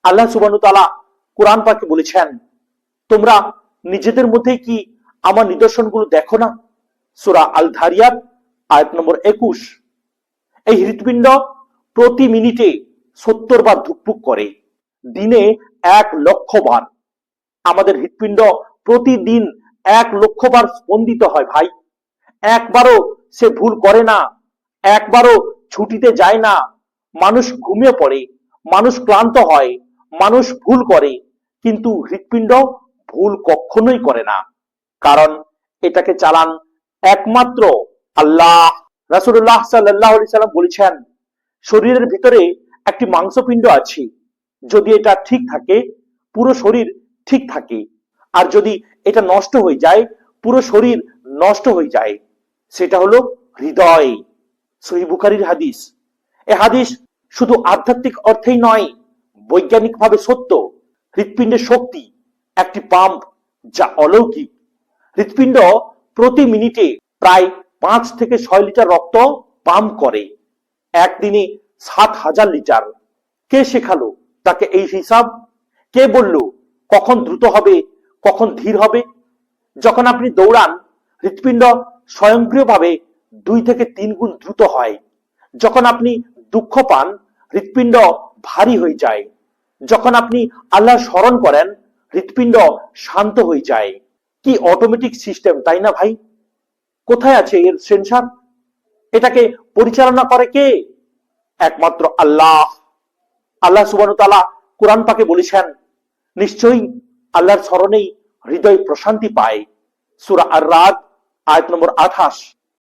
আল্লাহ সুবহানাহু ওয়া তাআলা কোরআন পাকে বলেছেন, তোমরা নিজেদের মধ্যে কি আমার নিদর্শনগুলো দেখো না? সূরা আল যারিয়াত আয়াত নম্বর 21। এই হৃৎপিণ্ড প্রতি মিনিটে 70 বার ধুকপুক করে, দিনে 1,00,000 বার। আমাদের হৃৎপিণ্ড প্রতিদিন 1,00,000 বার স্পন্দিত হয় ভাই। একবারও সে ভুল করে না, একবারও ছুটিতে যায় না। মানুষ ঘুমিয়ে পড়ে, মানুষ ক্লান্ত হয়, মানুষ ভুল করে, কিন্তু হৃৎপিণ্ড ভুল কখনোই করে না, কারণ এটাকে চালান একমাত্র আল্লাহ। রাসূলুল্লাহ সাল্লাল্লাহু আলাইহি সাল্লাম বলেছেন, শরীরের ভিতরে একটি মাংসপিণ্ড আছে, যদি এটা ঠিক থাকে পুরো শরীর ঠিক থাকে, আর যদি এটা নষ্ট হয়ে যায় পুরো শরীর নষ্ট হয়ে যায়। সেটা হলো হৃদয়। সহিহ বুখারীর হাদিস। এই হাদিস শুধু আধ্যাত্মিক অর্থেই নয়, বৈজ্ঞানিকভাবে সত্য। হৃৎপিণ্ডের শক্তি একটি পাম্প, যা অলৌকিক। হৃৎপিণ্ড প্রতি মিনিটে প্রায় 5 থেকে 6 লিটার রক্ত পাম্প করে, একদিনে 7,000 লিটার। কে শেখালো তাকে এই হিসাব? কে বলল কখন দ্রুত হবে, কখন ধীর হবে? যখন আপনি দৌড়ান, হৃৎপিণ্ড স্বয়ংক্রিয়ভাবে 2 থেকে 3 গুণ দ্রুত হয়। যখন আপনি দুঃখ পান, হৃৎপিণ্ড ভারী হয়ে যায়। যখন আপনি আল্লাহ স্মরণ করেন, হৃৎপিণ্ড শান্ত হয়ে যায়। কি অটোমেটিক সিস্টেম, তাই না ভাই? কোথায় আছে এর সেন্সর? এটাকে পরিচালনা করে কে? একমাত্র আল্লাহ। আল্লাহ সুবহানাহু ওয়া তাআলা কোরআন পাকে বলেছেন, নিশ্চয়ই আল্লাহর স্মরণেই হৃদয় প্রশান্তি পায়। সূরা আর-রাদ আয়াত নম্বর 28।